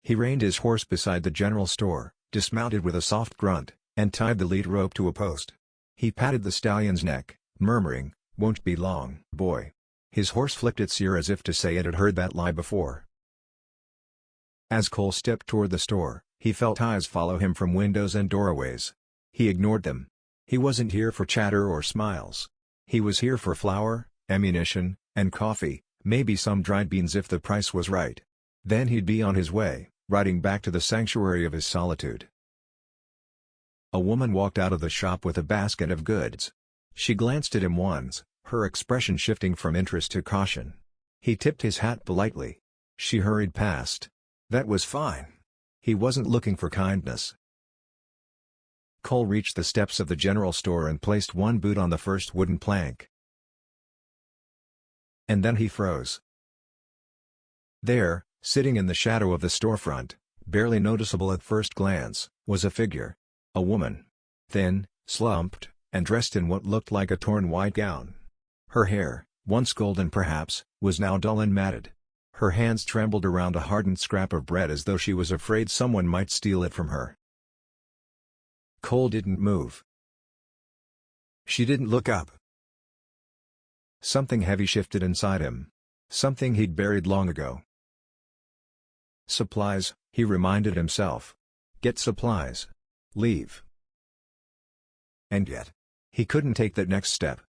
He reined his horse beside the general store, dismounted with a soft grunt, and tied the lead rope to a post. He patted the stallion's neck, murmuring, "Won't be long, boy." His horse flicked its ear as if to say it had heard that lie before. As Cole stepped toward the store, he felt eyes follow him from windows and doorways. He ignored them. He wasn't here for chatter or smiles. He was here for flour, ammunition, and coffee, maybe some dried beans if the price was right. Then he'd be on his way, riding back to the sanctuary of his solitude. A woman walked out of the shop with a basket of goods. She glanced at him once, her expression shifting from interest to caution. He tipped his hat politely. She hurried past. That was fine. He wasn't looking for kindness. Cole reached the steps of the general store and placed one boot on the first wooden plank. And then he froze. There, sitting in the shadow of the storefront, barely noticeable at first glance, was a figure. A woman. Thin, slumped, and dressed in what looked like a torn white gown. Her hair, once golden perhaps, was now dull and matted. Her hands trembled around a hardened scrap of bread as though she was afraid someone might steal it from her. Cole didn't move. She didn't look up. Something heavy shifted inside him. Something he'd buried long ago. Supplies, he reminded himself. Get supplies. Leave. And yet, he couldn't take that next step.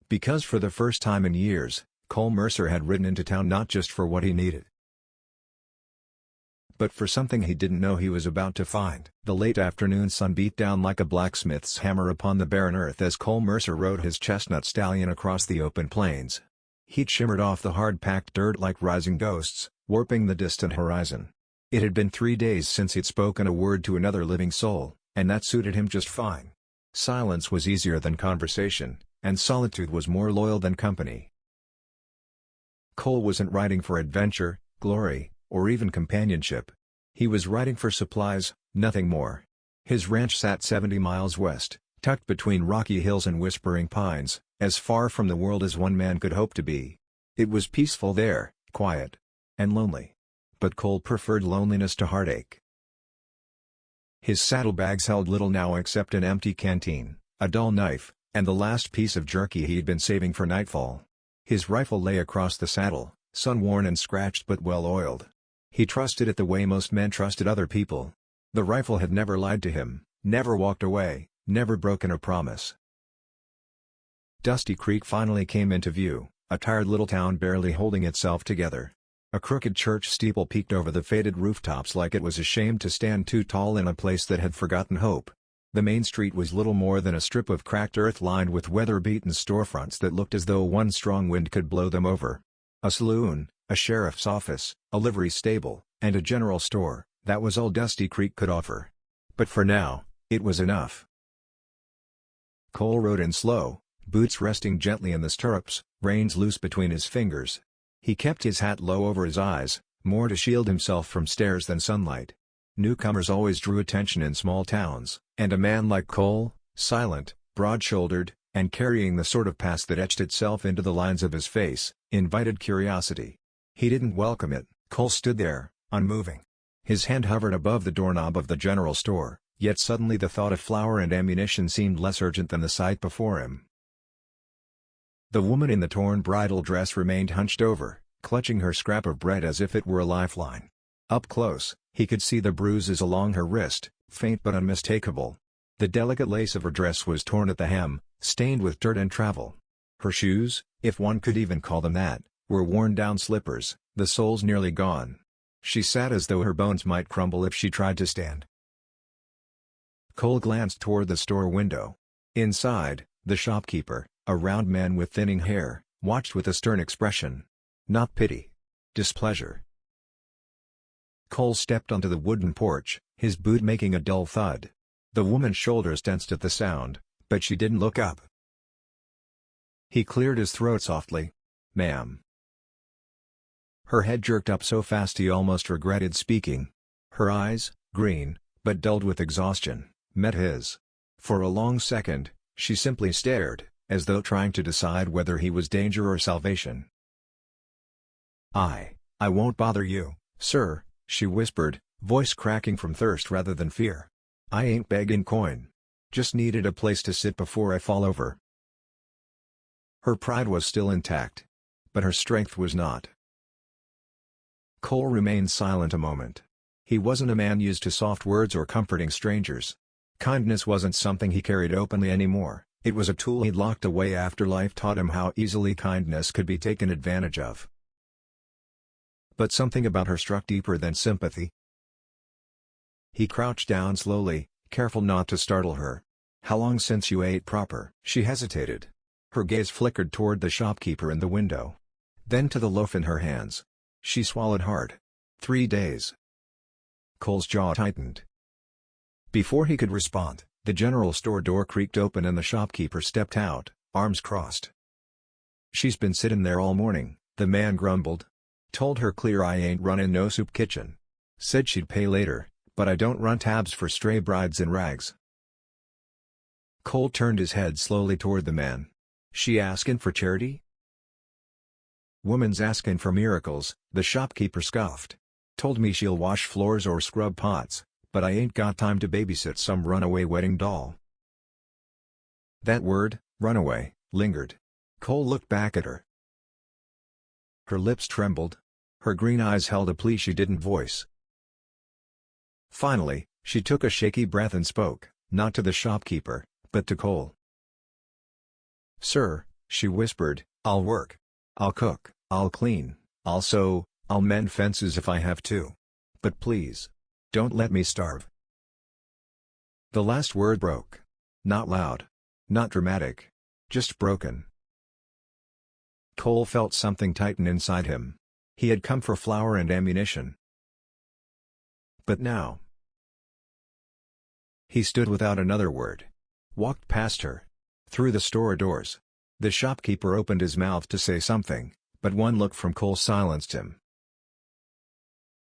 Because for the first time in years, Cole Mercer had ridden into town not just for what he needed, but for something he didn't know he was about to find. The late afternoon sun beat down like a blacksmith's hammer upon the barren earth as Cole Mercer rode his chestnut stallion across the open plains. Heat shimmered off the hard-packed dirt like rising ghosts, warping the distant horizon. It had been 3 days since he'd spoken a word to another living soul, and that suited him just fine. Silence was easier than conversation, and solitude was more loyal than company. Cole wasn't riding for adventure, glory, or even companionship. He was riding for supplies, nothing more. His ranch sat 70 miles west, tucked between rocky hills and whispering pines, as far from the world as one man could hope to be. It was peaceful there, quiet, and lonely. But Cole preferred loneliness to heartache. His saddlebags held little now except an empty canteen, a dull knife, and the last piece of jerky he'd been saving for nightfall. His rifle lay across the saddle, sun-worn and scratched but well-oiled. He trusted it the way most men trusted other people. The rifle had never lied to him, never walked away, never broken a promise. Dusty Creek finally came into view, a tired little town barely holding itself together. A crooked church steeple peeked over the faded rooftops like it was ashamed to stand too tall in a place that had forgotten hope. The main street was little more than a strip of cracked earth lined with weather-beaten storefronts that looked as though one strong wind could blow them over. A saloon, a sheriff's office, a livery stable, and a general store, that was all Dusty Creek could offer. But for now, it was enough. Cole rode in slow, boots resting gently in the stirrups, reins loose between his fingers. He kept his hat low over his eyes, more to shield himself from stares than sunlight. Newcomers always drew attention in small towns, and a man like Cole, silent, broad-shouldered, and carrying the sort of past that etched itself into the lines of his face, invited curiosity. He didn't welcome it. Cole stood there, unmoving. His hand hovered above the doorknob of the general store, yet suddenly the thought of flour and ammunition seemed less urgent than the sight before him. The woman in the torn bridal dress remained hunched over, clutching her scrap of bread as if it were a lifeline. Up close, he could see the bruises along her wrist, faint but unmistakable. The delicate lace of her dress was torn at the hem, stained with dirt and travel. Her shoes, if one could even call them that, were worn-down slippers, the soles nearly gone. She sat as though her bones might crumble if she tried to stand. Cole glanced toward the store window. Inside, the shopkeeper, a round man with thinning hair, watched with a stern expression. Not pity. Displeasure. Cole stepped onto the wooden porch, his boot making a dull thud. The woman's shoulders tensed at the sound, but she didn't look up. He cleared his throat softly. "Ma'am." Her head jerked up so fast he almost regretted speaking. Her eyes, green, but dulled with exhaustion, met his. For a long second, she simply stared, as though trying to decide whether he was danger or salvation. I won't bother you, "Sir," she whispered, voice cracking from thirst rather than fear. "I ain't begging coin. Just needed a place to sit before I fall over." Her pride was still intact. But her strength was not. Cole remained silent a moment. He wasn't a man used to soft words or comforting strangers. Kindness wasn't something he carried openly anymore, it was a tool he'd locked away after life taught him how easily kindness could be taken advantage of. But something about her struck deeper than sympathy. He crouched down slowly, careful not to startle her. "How long since you ate proper?" She hesitated. Her gaze flickered toward the shopkeeper in the window. Then to the loaf in her hands. She swallowed hard. 3 days. Cole's jaw tightened. Before he could respond, the general store door creaked open and the shopkeeper stepped out, arms crossed. "She's been sittin' there all morning," the man grumbled. "Told her clear I ain't runnin' no soup kitchen. Said she'd pay later, but I don't run tabs for stray brides in rags." Cole turned his head slowly toward the man. "She askin' for charity?" "Woman's askin' for miracles," the shopkeeper scoffed. "Told me she'll wash floors or scrub pots, but I ain't got time to babysit some runaway wedding doll." That word, runaway, lingered. Cole looked back at her. Her lips trembled. Her green eyes held a plea she didn't voice. Finally, she took a shaky breath and spoke, not to the shopkeeper, but to Cole. "Sir," she whispered, "I'll work. I'll cook, I'll clean, I'll sew, I'll mend fences if I have to. But please, don't let me starve." The last word broke. Not loud. Not dramatic. Just broken. Cole felt something tighten inside him. He had come for flour and ammunition. But now... He stood without another word. Walked past her. Through the store doors. The shopkeeper opened his mouth to say something, but one look from Cole silenced him.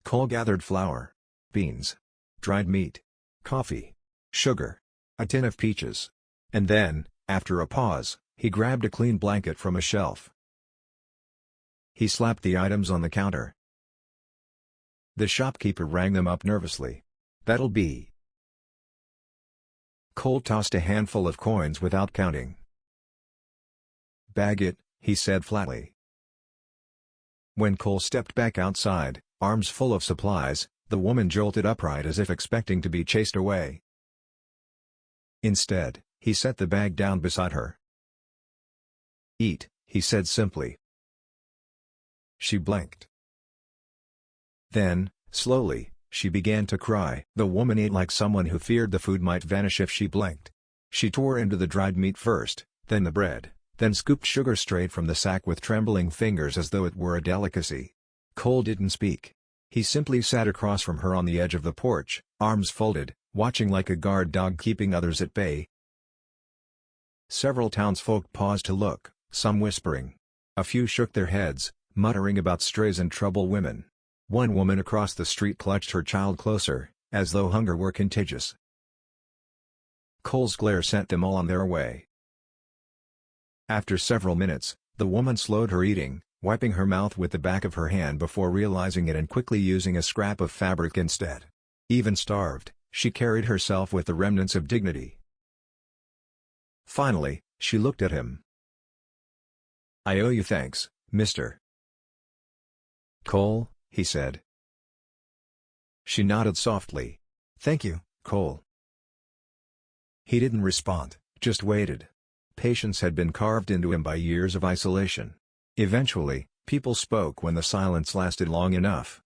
Cole gathered flour, beans, dried meat, coffee, sugar, a tin of peaches. And then, after a pause, he grabbed a clean blanket from a shelf. He slapped the items on the counter. The shopkeeper rang them up nervously. "That'll be." Cole tossed a handful of coins without counting. "Bag it," he said flatly. When Cole stepped back outside, arms full of supplies, the woman jolted upright as if expecting to be chased away. Instead, he set the bag down beside her. "Eat," he said simply. She blinked. Then, slowly, she began to cry. The woman ate like someone who feared the food might vanish if she blinked. She tore into the dried meat first, then the bread, then scooped sugar straight from the sack with trembling fingers as though it were a delicacy. Cole didn't speak. He simply sat across from her on the edge of the porch, arms folded, watching like a guard dog keeping others at bay. Several townsfolk paused to look, some whispering. A few shook their heads, muttering about strays and trouble women. One woman across the street clutched her child closer, as though hunger were contagious. Cole's glare sent them all on their way. After several minutes, the woman slowed her eating, wiping her mouth with the back of her hand before realizing it and quickly using a scrap of fabric instead. Even starved, she carried herself with the remnants of dignity. Finally, she looked at him. "I owe you thanks, mister." "Cole," he said. She nodded softly. "Thank you, Cole." He didn't respond, just waited. Patience had been carved into him by years of isolation. Eventually, people spoke when the silence lasted long enough.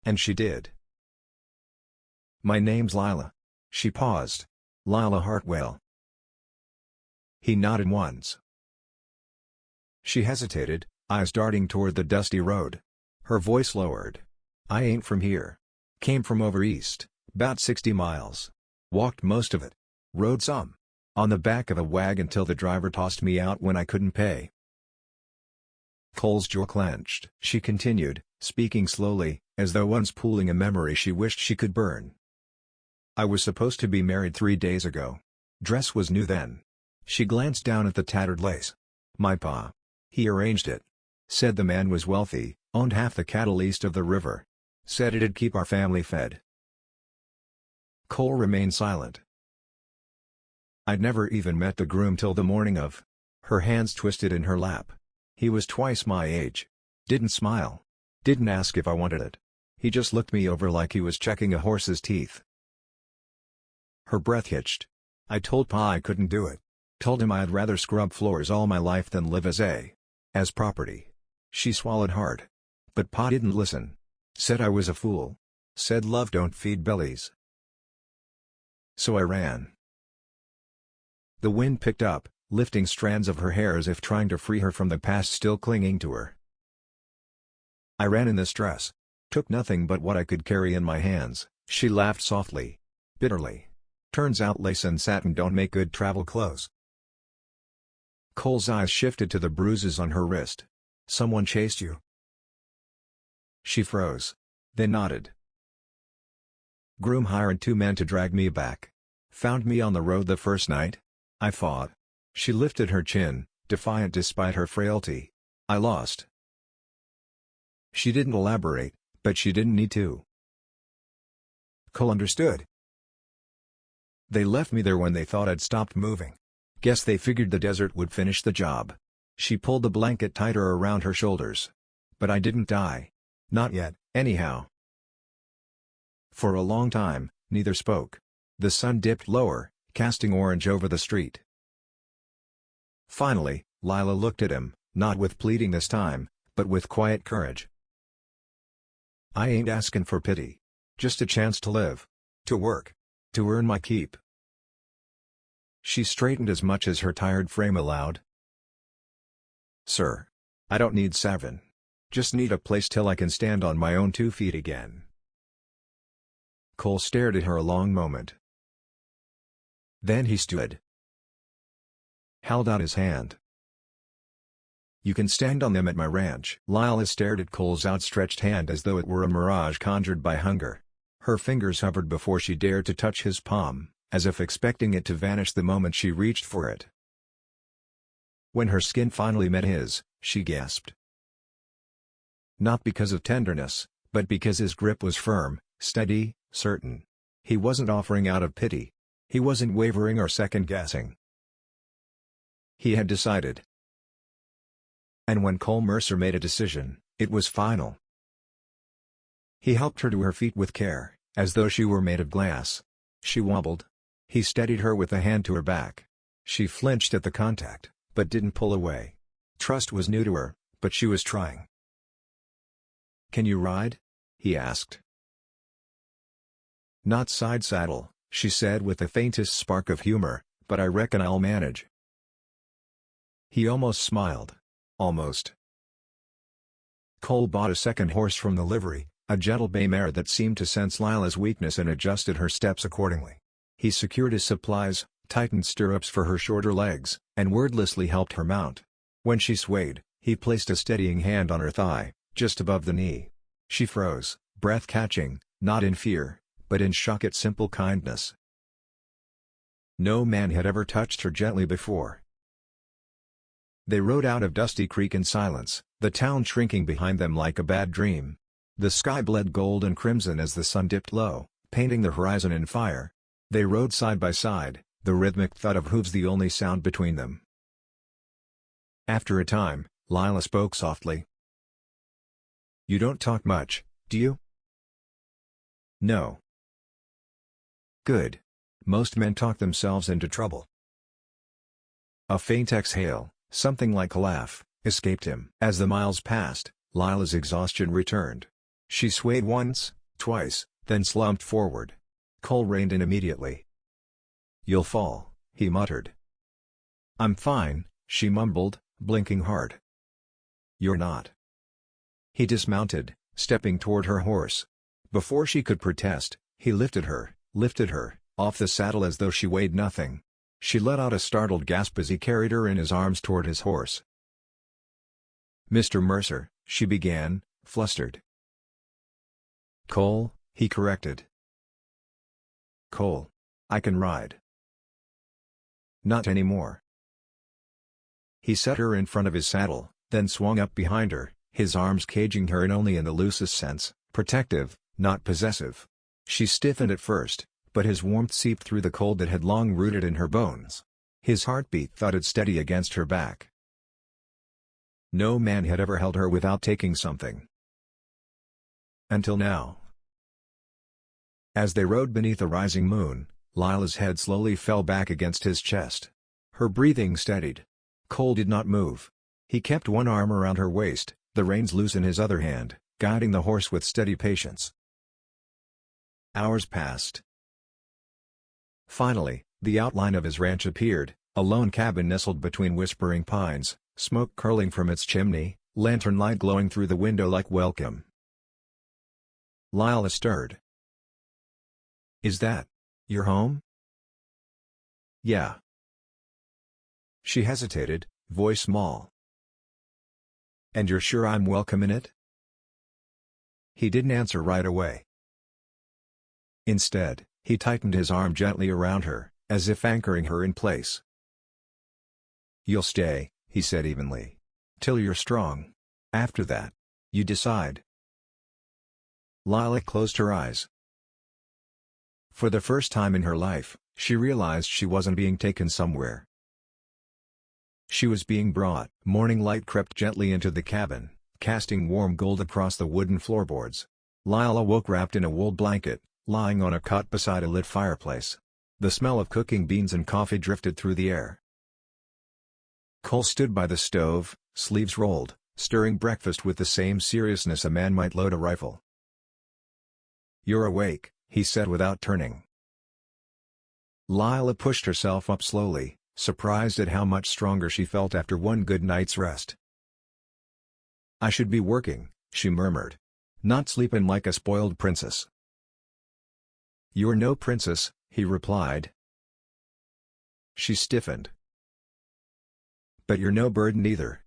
And she did. "My name's Lila." She paused. "Lila Hartwell." He nodded once. She hesitated, eyes darting toward the dusty road. Her voice lowered. "I ain't from here. Came from over east, 'bout 60 miles. Walked most of it. Rode some. On the back of a wagon till the driver tossed me out when I couldn't pay." Cole's jaw clenched. She continued, speaking slowly, as though unspooling a memory she wished she could burn. "I was supposed to be married 3 days ago. Dress was new then." She glanced down at the tattered lace. "My pa. He arranged it. Said the man was wealthy, Owned half the cattle east of the river. Said it'd keep our family fed. Cole remained silent. I'd never even met the groom till the morning of. Her hands twisted in her lap. He was twice my age. Didn't smile. Didn't ask if I wanted it. He just looked me over like he was checking a horse's teeth. Her breath hitched. I told Pa I couldn't do it. Told him I'd rather scrub floors all my life than live as property. She swallowed hard. But Pa didn't listen. Said I was a fool. Said love don't feed bellies. So I ran. The wind picked up, lifting strands of her hair as if trying to free her from the past still clinging to her. I ran in this dress. Took nothing but what I could carry in my hands. She laughed softly. Bitterly. Turns out lace and satin don't make good travel clothes. Cole's eyes shifted to the bruises on her wrist. Someone chased you? She froze. Then nodded. Groom hired 2 men to drag me back. Found me on the road the first night. I fought. She lifted her chin, defiant despite her frailty. I lost. She didn't elaborate, but she didn't need to. Cole understood. They left me there when they thought I'd stopped moving. Guess they figured the desert would finish the job. She pulled the blanket tighter around her shoulders. But I didn't die. Not yet, anyhow. For a long time, neither spoke. The sun dipped lower, casting orange over the street. Finally, Lila looked at him, not with pleading this time, but with quiet courage. I ain't asking for pity. Just a chance to live. To work. To earn my keep. She straightened as much as her tired frame allowed. Sir. I don't need savin'. Just need a place till I can stand on my own 2 feet again. Cole stared at her a long moment. Then he stood. Held out his hand. You can stand on them at my ranch. Lila stared at Cole's outstretched hand as though it were a mirage conjured by hunger. Her fingers hovered before she dared to touch his palm, as if expecting it to vanish the moment she reached for it. When her skin finally met his, she gasped. Not because of tenderness, but because his grip was firm, steady, certain. He wasn't offering out of pity. He wasn't wavering or second-guessing. He had decided. And when Cole Mercer made a decision, it was final. He helped her to her feet with care, as though she were made of glass. She wobbled. He steadied her with a hand to her back. She flinched at the contact, but didn't pull away. Trust was new to her, but she was trying. Can you ride? He asked. Not side saddle, she said with the faintest spark of humor, but I reckon I'll manage. He almost smiled. Almost. Cole bought a second horse from the livery, a gentle bay mare that seemed to sense Lila's weakness and adjusted her steps accordingly. He secured his supplies, tightened stirrups for her shorter legs, and wordlessly helped her mount. When she swayed, he placed a steadying hand on her thigh, just above the knee. She froze, breath catching, not in fear, but in shock at simple kindness. No man had ever touched her gently before. They rode out of Dusty Creek in silence, the town shrinking behind them like a bad dream. The sky bled gold and crimson as the sun dipped low, painting the horizon in fire. They rode side by side, the rhythmic thud of hooves the only sound between them. After a time, Lila spoke softly. You don't talk much, do you? No. Good. Most men talk themselves into trouble. A faint exhale, something like a laugh, escaped him. As the miles passed, Lila's exhaustion returned. She swayed once, twice, then slumped forward. Cole reined in immediately. You'll fall, he muttered. I'm fine, she mumbled, blinking hard. You're not. He dismounted, stepping toward her horse. Before she could protest, he lifted her, off the saddle as though she weighed nothing. She let out a startled gasp as he carried her in his arms toward his horse. Mr. Mercer, she began, flustered. Cole, he corrected. Cole. I can ride. Not anymore. He set her in front of his saddle, then swung up behind her, his arms caging her in only in the loosest sense, protective, not possessive. She stiffened at first, but his warmth seeped through the cold that had long rooted in her bones. His heartbeat thudded steady against her back. No man had ever held her without taking something. Until now. As they rode beneath a rising moon, Lila's head slowly fell back against his chest. Her breathing steadied. Cole did not move. He kept one arm around her waist, the reins loose in his other hand, guiding the horse with steady patience. Hours passed. Finally, the outline of his ranch appeared, a lone cabin nestled between whispering pines, smoke curling from its chimney, lantern light glowing through the window like welcome. Lila stirred. "Is that your home?" "Yeah." She hesitated, voice small. "And you're sure I'm welcome in it?" He didn't answer right away. Instead, he tightened his arm gently around her, as if anchoring her in place. "You'll stay," he said evenly. "Till you're strong. After that, you decide." Lila closed her eyes. For the first time in her life, she realized she wasn't being taken somewhere. She was being brought. Morning light crept gently into the cabin, casting warm gold across the wooden floorboards. Lila woke wrapped in a wool blanket, lying on a cot beside a lit fireplace. The smell of cooking beans and coffee drifted through the air. Cole stood by the stove, sleeves rolled, stirring breakfast with the same seriousness a man might load a rifle. "You're awake," he said without turning. Lila pushed herself up slowly, surprised at how much stronger she felt after one good night's rest. "I should be working," she murmured. "Not sleeping like a spoiled princess." "You're no princess," he replied. She stiffened. "But you're no burden either."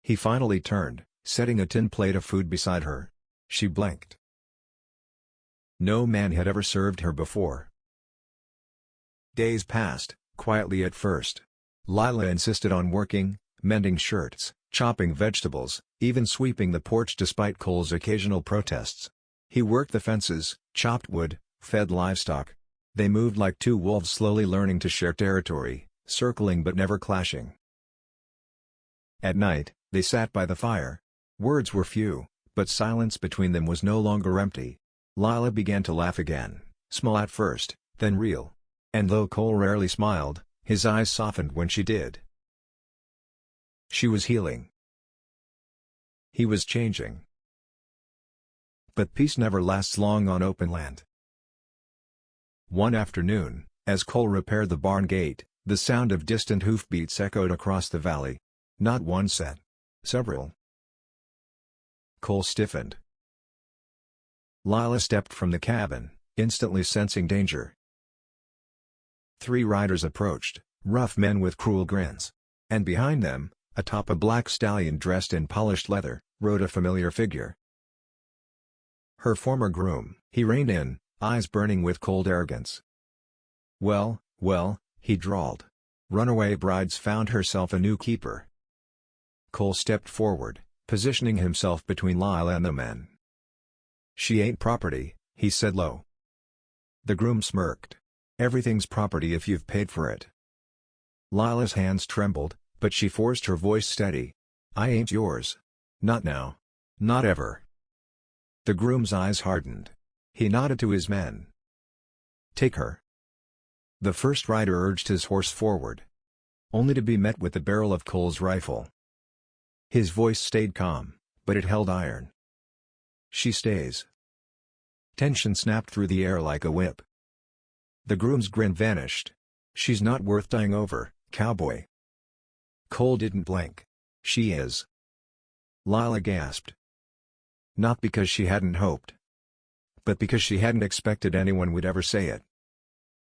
He finally turned, setting a tin plate of food beside her. She blinked. No man had ever served her before. Days passed, quietly at first. Lila insisted on working, mending shirts, chopping vegetables, even sweeping the porch despite Cole's occasional protests. He worked the fences, chopped wood, fed livestock. They moved like two wolves slowly learning to share territory, circling but never clashing. At night, they sat by the fire. Words were few, but silence between them was no longer empty. Lila began to laugh again, small at first, then real. And though Cole rarely smiled, his eyes softened when she did. She was healing. He was changing. But peace never lasts long on open land. One afternoon, as Cole repaired the barn gate, the sound of distant hoofbeats echoed across the valley. Not one set. Several. Cole stiffened. Lila stepped from the cabin, instantly sensing danger. 3 riders approached, rough men with cruel grins. And behind them, atop a black stallion dressed in polished leather, rode a familiar figure. Her former groom. He reined in, eyes burning with cold arrogance. "Well, well," he drawled. "Runaway bride's found herself a new keeper." Cole stepped forward, positioning himself between Lila and the men. "She ain't property," he said low. The groom smirked. "Everything's property if you've paid for it." Lila's hands trembled, but she forced her voice steady. "I ain't yours. Not now. Not ever." The groom's eyes hardened. He nodded to his men. "Take her." The first rider urged his horse forward, only to be met with the barrel of Cole's rifle. His voice stayed calm, but it held iron. "She stays." Tension snapped through the air like a whip. The groom's grin vanished. "She's not worth dying over, cowboy." Cole didn't blink. "She is." Lila gasped. Not because she hadn't hoped, but because she hadn't expected anyone would ever say it.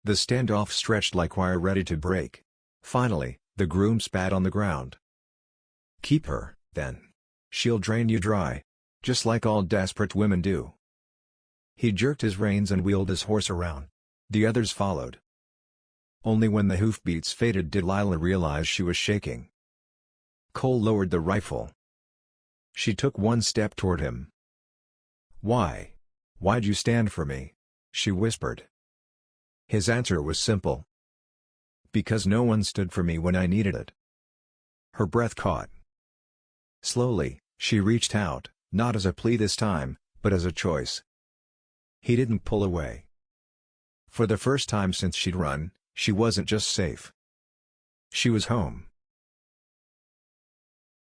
The standoff stretched like wire ready to break. Finally, the groom spat on the ground. "Keep her, then. She'll drain you dry. Just like all desperate women do." He jerked his reins and wheeled his horse around. The others followed. Only when the hoofbeats faded did Lila realize she was shaking. Cole lowered the rifle. She took one step toward him. "Why? Why'd you stand for me?" she whispered. His answer was simple. "Because no one stood for me when I needed it." Her breath caught. Slowly, she reached out, not as a plea this time, but as a choice. He didn't pull away. For the first time since she'd run, she wasn't just safe. She was home.